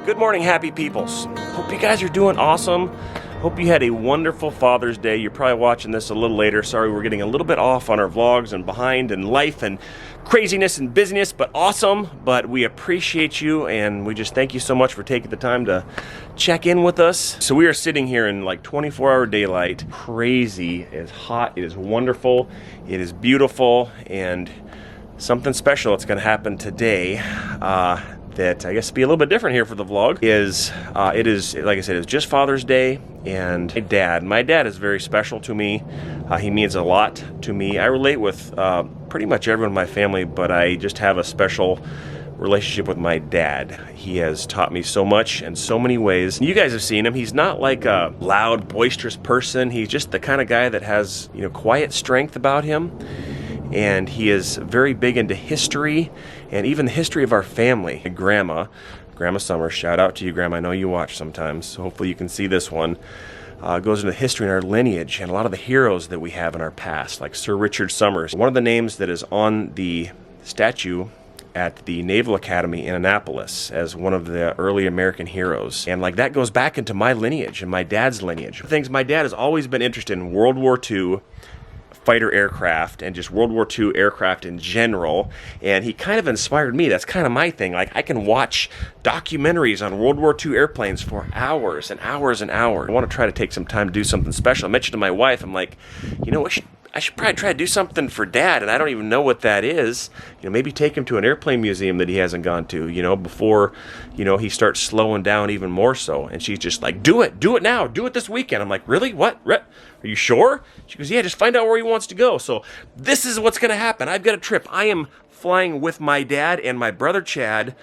Good morning, happy peoples. Hope you guys are doing awesome. Hope you had a wonderful Father's Day. You're probably watching this a little later. Sorry, we're getting a little bit off on our vlogs and behind in life and craziness and busyness, but awesome. But we appreciate you, and we just thank you so much for taking the time to check in with us. So we are sitting here in like 24-hour daylight. Crazy. It is hot. It is wonderful. It is beautiful, and something special that's going to happen today. That I guess be a little bit different here for the vlog is it is, like I said, it's just Father's Day, and my dad is very special to me. He means a lot to me. I relate with pretty much everyone in my family, but I just have a special relationship with my dad. He has taught me so much in so many ways. You guys have seen him. He's not like a loud, boisterous person. He's just the kind of guy that has, quiet strength about him. And he is very big into history and even the history of our family. Grandma Summers, shout out to you, Grandma. I know you watch sometimes, so hopefully you can see this one. Goes into history and our lineage and a lot of the heroes that we have in our past, like Sir Richard Somers. One of the names that is on the statue at the Naval Academy in Annapolis as one of the early American heroes. And like that goes back into my lineage and my dad's lineage. Things my dad has always been interested in World War II, fighter aircraft, and just World War II aircraft in general, and he kind of inspired me. That's kind of my thing. Like, I can watch documentaries on World War II airplanes for hours and hours and hours. I want to try to take some time to do something special. I mentioned to my wife, I'm like, I should probably try to do something for Dad, and I don't even know what that is. Maybe take him to an airplane museum that he hasn't gone to, before, he starts slowing down even more so. And she's just like, do it now, do it this weekend. I'm like, really? What? Are you sure? She goes, yeah, just find out where he wants to go. So this is what's going to happen. I've got a trip. I am flying with my dad and my brother Chad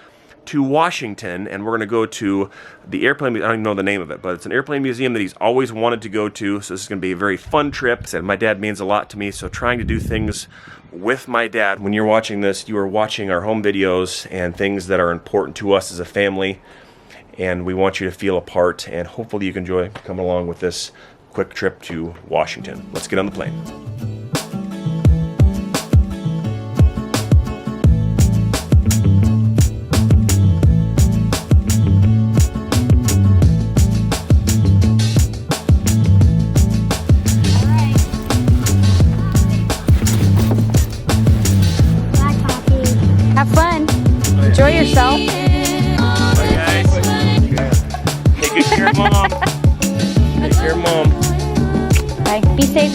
to Washington, and we're going to go to the airplane. I don't even know the name of it, but it's an airplane museum that he's always wanted to go to. So this is going to be a very fun trip. And my dad means a lot to me, so trying to do things with my dad. When you're watching this, you are watching our home videos and things that are important to us as a family, and we want you to feel a part, and hopefully you can enjoy coming along with this quick trip to Washington. Let's get on the plane. Have fun. Enjoy yourself. Bye, guys. Take good care of Mom. Take care of Mom. Bye. Be safe.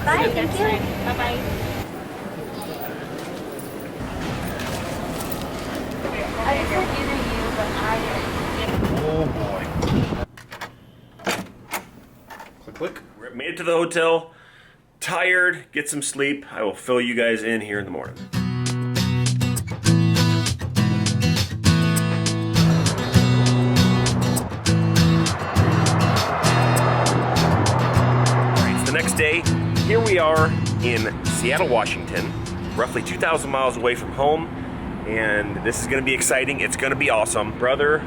Bye. Thank you. Bye-bye. Oh boy. Click. We made it to the hotel. Tired. Get some sleep. I will fill you guys in here in the morning. Next day, here we are in Seattle, Washington, roughly 2,000 miles away from home, and this is going to be exciting. It's going to be awesome. Brother,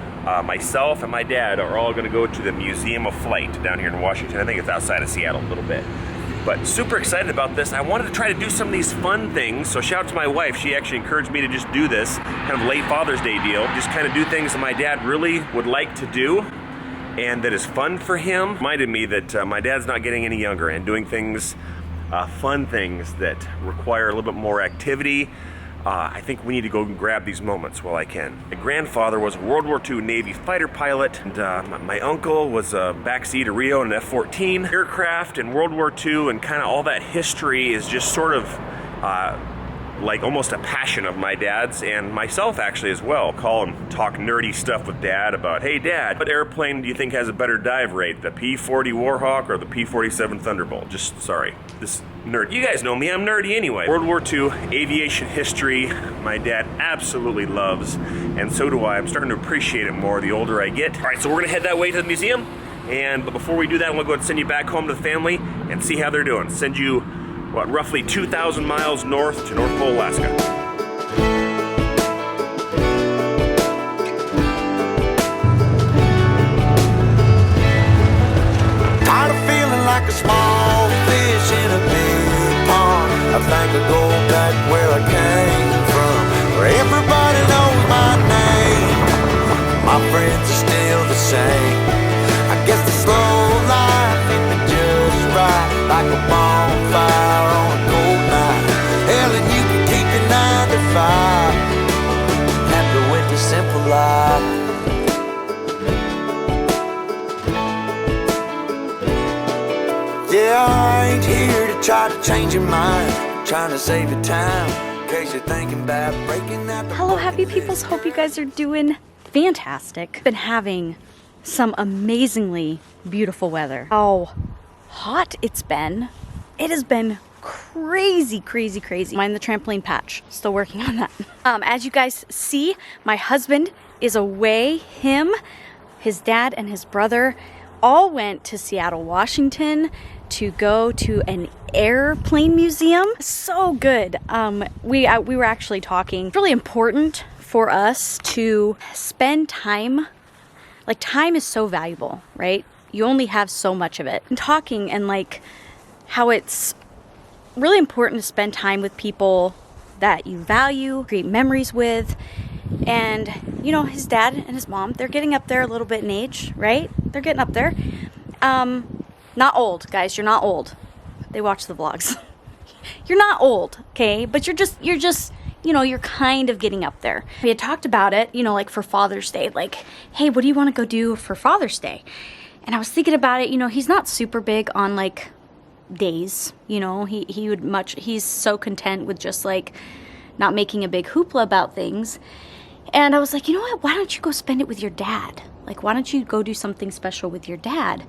myself, and my dad are all going to go to the Museum of Flight down here in Washington. I think it's outside of Seattle a little bit. But super excited about this. I wanted to try to do some of these fun things. So shout out to my wife. She actually encouraged me to just do this kind of late Father's Day deal. Just kind of do things that my dad really would like to do and that is fun for him. Reminded me that my dad's not getting any younger, and doing things, fun things that require a little bit more activity. I think we need to go and grab these moments while I can. My grandfather was a World War II Navy fighter pilot, and my uncle was a backseat of Rio in an F-14 aircraft in World War II, and kind of all that history is just sort of like almost a passion of my dad's and myself actually as well. Call and talk nerdy stuff with Dad about, hey Dad, what airplane do you think has a better dive rate, the P-40 Warhawk or the P-47 Thunderbolt? Just, sorry, this nerd. You guys know me, I'm nerdy anyway. World War II, aviation history, my dad absolutely loves, and so do I. I'm starting to appreciate it more the older I get. All right, so we're gonna head that way to the museum, but before we do that, I'm gonna go ahead and send you back home to the family and see how they're doing. Send you, what, roughly 2,000 miles north to North Pole, Alaska. Tired of feeling like a small fish in a big pond. I think I'll go back where I came from, where everybody knows my name. My friends are still the same. I guess the slow life hit me just right, like a bonfire on a cold night. Hell, and you can keep your 9 to 5, happy with the simple life. Yeah, I ain't here to try to change your mind, trying to save your time, in case you're thinking about breaking out the Hello, happy peoples. Hope you guys are doing fantastic. Been having some amazingly beautiful weather. How hot it's been. It has been crazy, crazy, crazy. I'm in the trampoline patch, still working on that. As you guys see, my husband is away. Him, his dad, and his brother all went to Seattle, Washington to go to an airplane museum. So good. We were actually talking. It's really important for us to spend time. Like, time is so valuable, right? You only have so much of it. And talking and like how it's really important to spend time with people that you value, create memories with. And, you know, his dad and his mom, they're getting up there a little bit in age, right? They're getting up there. Not old, guys. You're not old. They watch the vlogs. You're not old, okay? But you're just, you know, you're kind of getting up there. We had talked about it, you know, like for Father's Day, like, hey, what do you want to go do for Father's Day? And I was thinking about it, you know, he's not super big on like days, you know, he's so content with just like not making a big hoopla about things. And I was like, you know what, why don't you go spend it with your dad? Like, why don't you go do something special with your dad?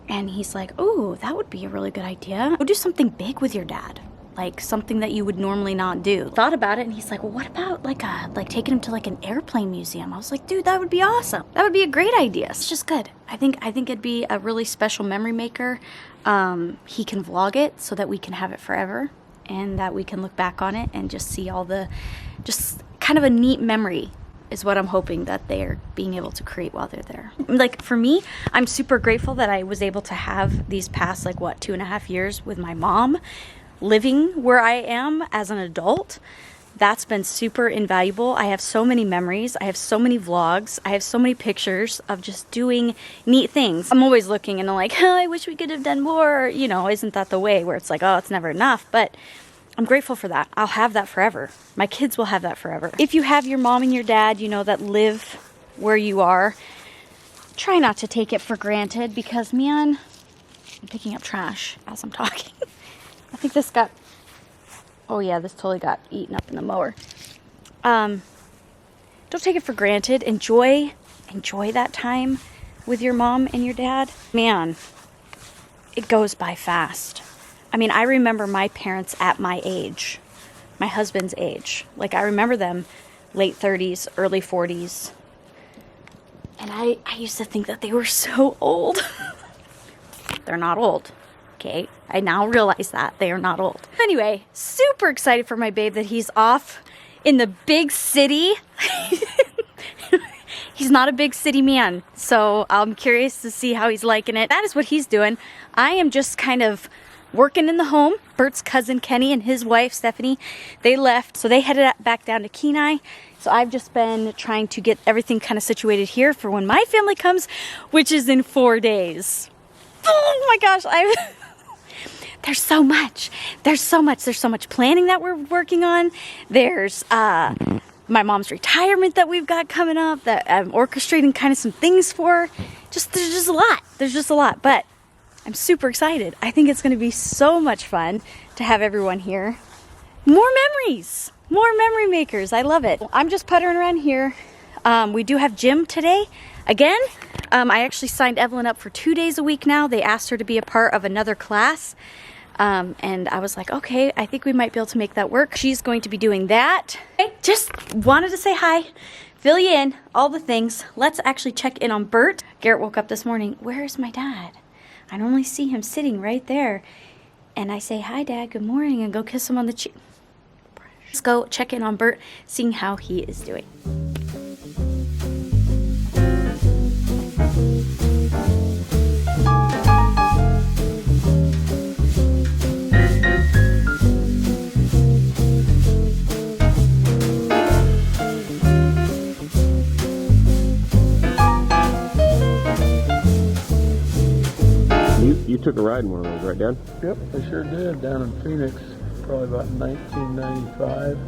And he's like, oh, that would be a really good idea. Go do something big with your dad. Like something that you would normally not do. Thought about it, and he's like, well, what about like taking him to like an airplane museum? I was like, dude, that would be awesome. That would be a great idea. It's just good. I think it'd be a really special memory maker. He can vlog it so that we can have it forever, and that we can look back on it and just see all the, just kind of a neat memory is what I'm hoping that they're being able to create while they're there. Like for me, I'm super grateful that I was able to have these past like 2.5 years with my mom, living where I am as an adult. That's been super invaluable. I have so many memories. I have so many vlogs. I have so many pictures of just doing neat things. I'm always looking and I'm like, oh, I wish we could have done more. You know, isn't that the way where it's like, oh, it's never enough? But I'm grateful for that. I'll have that forever. My kids will have that forever. If you have your mom and your dad, you know, that live where you are, try not to take it for granted because, man, I'm picking up trash as I'm talking. I think this got, oh yeah, this totally got eaten up in the mower. Don't take it for granted. Enjoy that time with your mom and your dad. Man, it goes by fast. I mean, I remember my parents at my age, my husband's age. Like, I remember them late 30s, early 40s. And I used to think that they were so old. They're not old. Okay, I now realize that they are not old. Anyway, super excited for my babe that he's off in the big city. He's not a big city man, so I'm curious to see how he's liking it. That is what he's doing. I am just kind of working in the home. Bert's cousin Kenny and his wife Stephanie, they left, so they headed back down to Kenai. So I've just been trying to get everything kind of situated here for when my family comes, which is in 4 days. Oh my gosh, there's so much. There's so much planning that we're working on. There's my mom's retirement that we've got coming up that I'm orchestrating kind of some things for. There's just a lot. There's just a lot, but I'm super excited. I think it's going to be so much fun to have everyone here. More memories, more memory makers. I love it. I'm just puttering around here. We do have gym today again. I actually signed Evelyn up for 2 days a week now. They asked her to be a part of another class. And I was like, okay, I think we might be able to make that work. She's going to be doing that. Okay, just wanted to say hi, fill you in, all the things. Let's actually check in on Bert. Garrett woke up this morning. Where is my dad? I normally see him sitting right there. And I say, hi, Dad, good morning, and go kiss him on the cheek. Let's go check in on Bert, seeing how he is doing. You took a ride in one of those, right, Dad? Yep, I sure did, down in Phoenix, probably about 1995.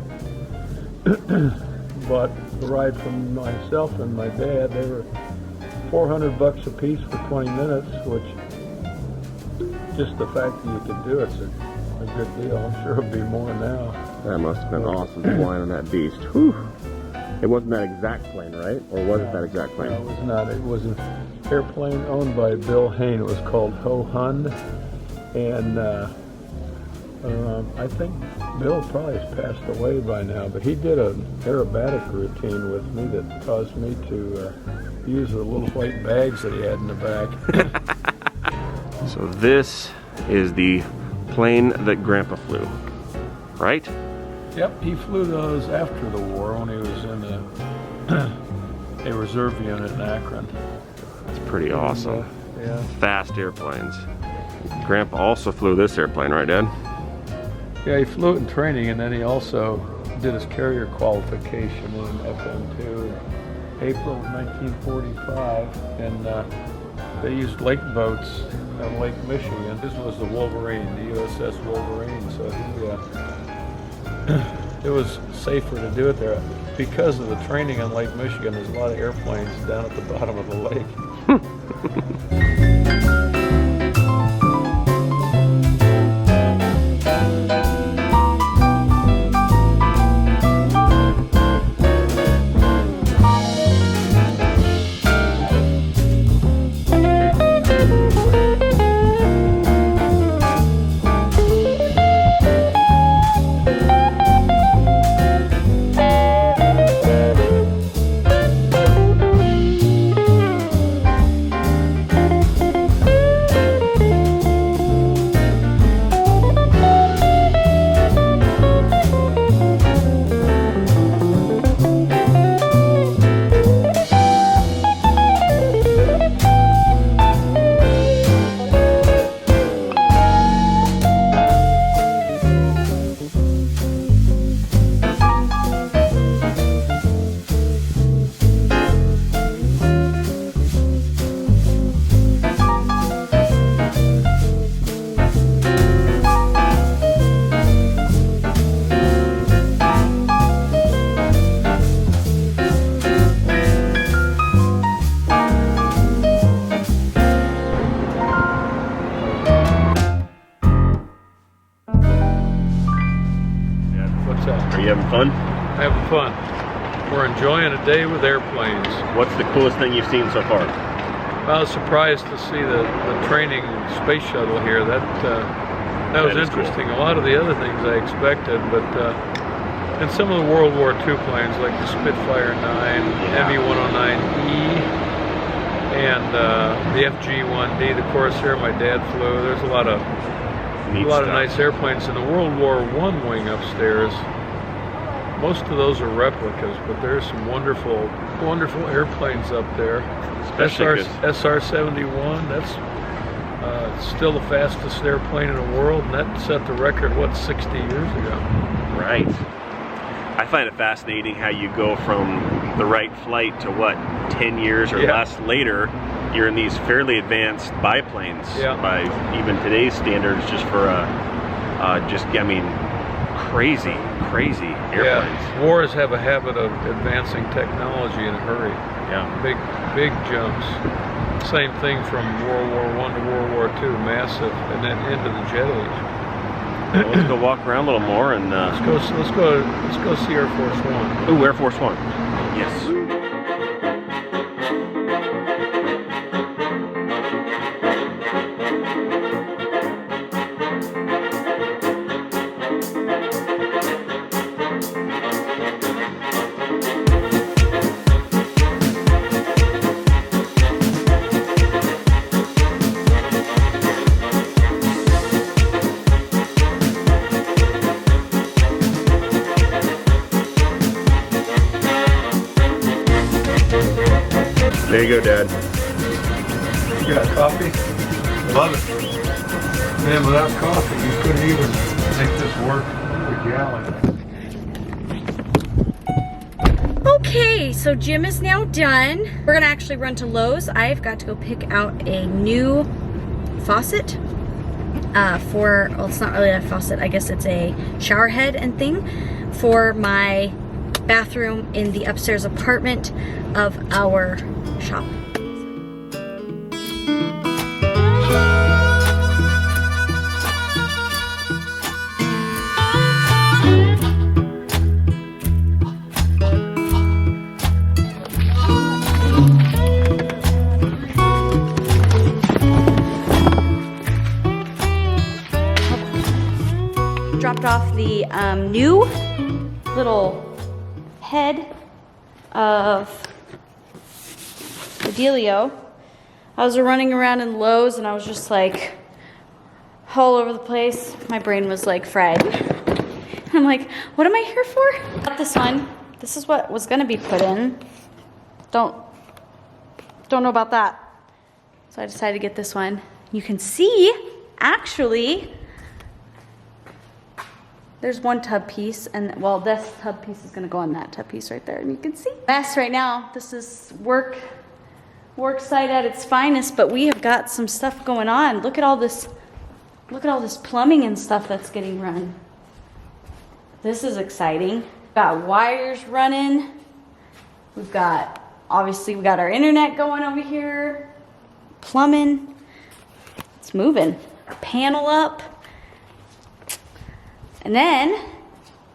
Bought the ride from myself and my dad. They were $400 a piece for 20 minutes, which just the fact that you could do it's a good deal. I'm sure it'll be more now. That must have been awesome flying on that beast. Whew. It wasn't that exact plane, right? Or was it that exact plane? No, it was not. It was an airplane owned by Bill Hain. It was called Ho Hund. And I think Bill probably has passed away by now, but he did an aerobatic routine with me that caused me to use the little white bags that he had in the back. So this is the plane that Grandpa flew, right? Yep, he flew those after the war when he was in a reserve unit in Akron. That's pretty awesome. Yeah. Fast airplanes. Grandpa also flew this airplane, right, Dad? Yeah, he flew it in training, and then he also did his carrier qualification in FM2 in April of 1945, and they used lake boats on Lake Michigan. This was the Wolverine, the USS Wolverine, so it was safer to do it there. Because of the training on Lake Michigan, there's a lot of airplanes down at the bottom of the lake. Are you having fun? Having fun. We're enjoying a day with airplanes. What's the coolest thing you've seen so far? I was surprised to see the training space shuttle here. That was interesting. Cool. A lot of the other things I expected, but and some of the World War II planes like the Spitfire 9, ME-109E, and the FG-1D, the Corsair my dad flew. There's a lot of nice airplanes in the World War I wing upstairs. Most of those are replicas, but there's some wonderful airplanes up there. Especially SR-71, that's It's still the fastest airplane in the world, and that set the record, what, 60 years ago? Right. I find it fascinating how you go from the right flight to what, 10 years or less later, you're in these fairly advanced biplanes by even today's standards, just for I mean, crazy airplanes. Yeah, wars have a habit of advancing technology in a hurry. Yeah. Big jumps. Same thing from World War I to World War II, massive, and then into the jet age. Well, let's go walk around a little more and let's go see Air Force One. Ooh, Air Force One. Yes. There you go, Dad. You got coffee? Love it. Man, without coffee, you couldn't even make this work for gallon. Okay, so gym is now done. We're gonna actually run to Lowe's. I've got to go pick out a new faucet well, it's not really a faucet, I guess it's a shower head and thing for my bathroom in the upstairs apartment of our shop. Dropped off the new little head of the dealio. I was running around in Lowe's and I was just like all over the place. My brain was like fried. I'm like, what am I here for? Got this one. This is what was gonna be put in. Don't know about that. So I decided to get this one. You can see, actually, there's one tub piece, and well, this tub piece is gonna go on that tub piece right there, and you can see. Mess right now. This is work site at its finest, but we have got some stuff going on. Look at all this plumbing and stuff that's getting run. This is exciting. Got wires running. Obviously we got our internet going over here. Plumbing. It's moving. Our panel up. And then,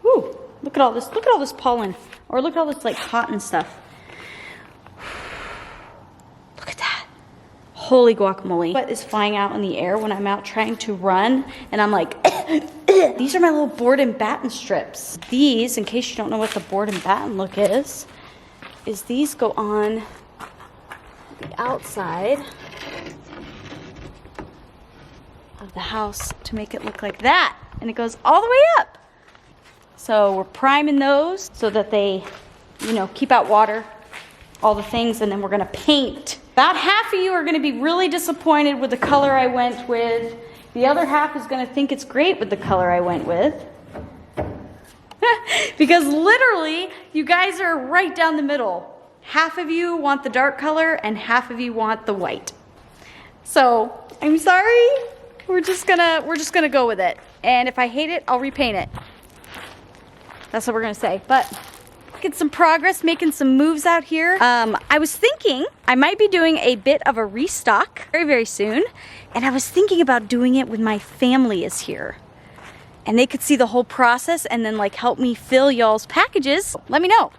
whoo, look at all this pollen. Or look at all this like cotton stuff. Look at that. Holy guacamole. What is flying out in the air when I'm out trying to run? And I'm like, these are my little board and batten strips. These, in case you don't know what the board and batten look is these go on the outside of the house to make it look like that. And it goes all the way up. So we're priming those so that they, keep out water, all the things, and then we're gonna paint. About half of you are gonna be really disappointed with the color I went with. The other half is gonna think it's great with the color I went with. Because literally, you guys are right down the middle. Half of you want the dark color and half of you want the white. So, I'm sorry. We're just gonna go with it. And if I hate it, I'll repaint it. That's what we're gonna say. But get some progress, making some moves out here. I was thinking I might be doing a bit of a restock very, very soon. And I was thinking about doing it when my family is here. And they could see the whole process and then like help me fill y'all's packages. Let me know.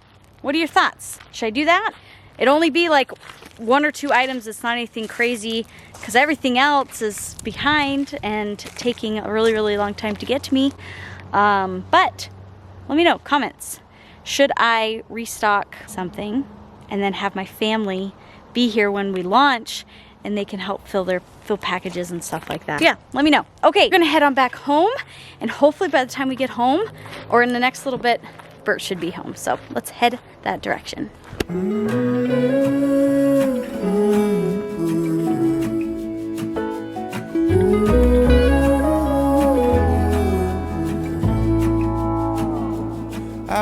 What are your thoughts? Should I do that? It'd only be like 1 or 2 items. It's not anything crazy because everything else is behind and taking a really, really long time to get to me. But let me know, comments. Should I restock something and then have my family be here when we launch and they can help fill packages and stuff like that? Yeah, let me know. Okay, we're gonna head on back home, and hopefully by the time we get home or in the next little bit, Bert should be home. So let's head that direction.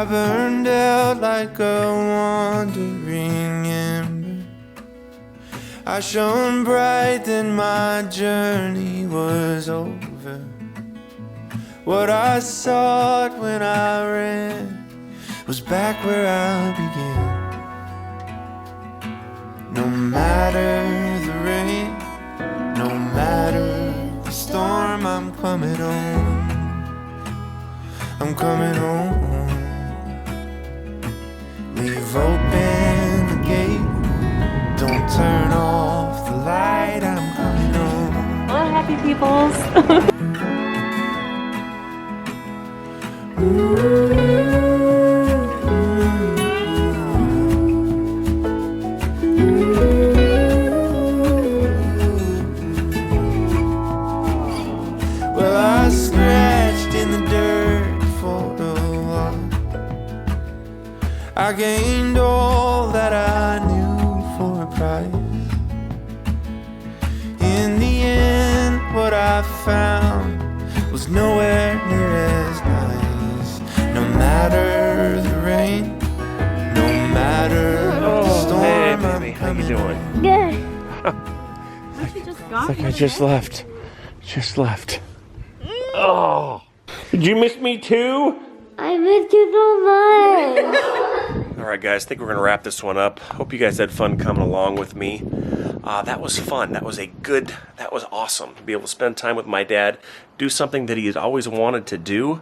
I burned out like a wandering ember. I shone bright, then my journey was over. What I sought when I ran was back where I began. No matter the rain, no matter the storm, I'm coming home. I'm coming home. Leave open the gate, don't turn off the light, I'm coming home. Hello, happy peoples. Well, I scratched in the dirt for a while. I gained all that I knew for a price. In the end, what I found was nowhere near as nice. No matter the rain, no matter the storm, Hey, I'm baby, how you doing? Good. I think I just left. Just left. Oh, did you miss me too? I missed you so much. All right, guys, I think we're going to wrap this one up. Hope you guys had fun coming along with me. That was fun. That was awesome. To be able to spend time with my dad, do something that he had always wanted to do.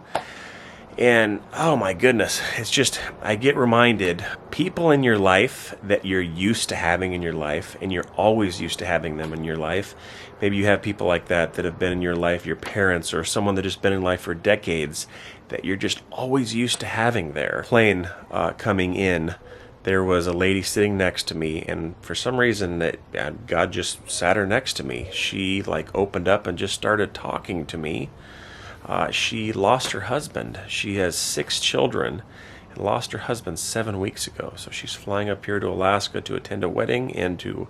And, oh my goodness, it's just, I get reminded, people in your life that you're used to having in your life, and you're always used to having them in your life. Maybe you have people like that have been in your life, your parents, or someone that has been in life for decades, that you're just always used to having there. Plane coming in, there was a lady sitting next to me, and for some reason God just sat her next to me. She opened up and just started talking to me. She lost her husband. She has 6 children and lost her husband 7 weeks ago. So she's flying up here to Alaska to attend a wedding and to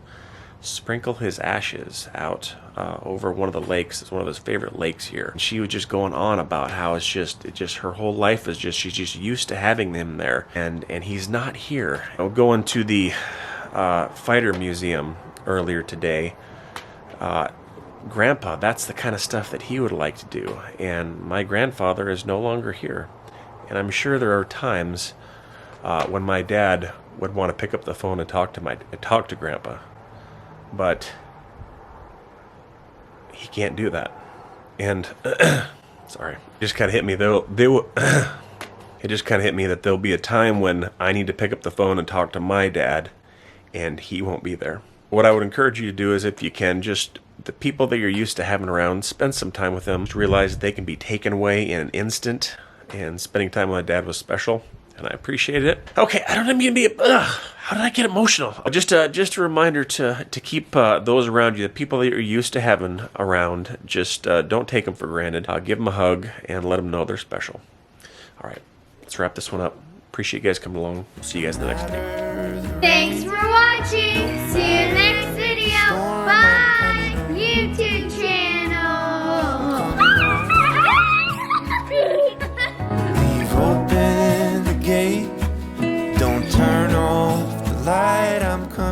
sprinkle his ashes out over one of the lakes. It's one of his favorite lakes here. And she was just going on about how it's just her whole life is just, she's just used to having him there. And he's not here. I was going to the Fighter Museum earlier today. Grandpa, that's the kind of stuff that he would like to do. And my grandfather is no longer here. And I'm sure there are times when my dad would want to pick up the phone and talk to Grandpa. But he can't do that. And sorry, it just kind of hit me though. It just kind of hit me that there'll be a time when I need to pick up the phone and talk to my dad, and he won't be there. What I would encourage you to do is, if you can, just the people that you're used to having around, spend some time with them. Just realize that they can be taken away in an instant, and spending time with my dad was special, and I appreciated it. Okay, I don't mean to be how did I get emotional? Just a reminder to keep those around you, the people that you're used to having around, just don't take them for granted. Give them a hug and let them know they're special. All right, let's wrap this one up. Appreciate you guys coming along. See you guys in the next video. Thanks for watching. See you next video. Bye. YouTube channel. Leave open the gate, don't turn off the light, I'm coming.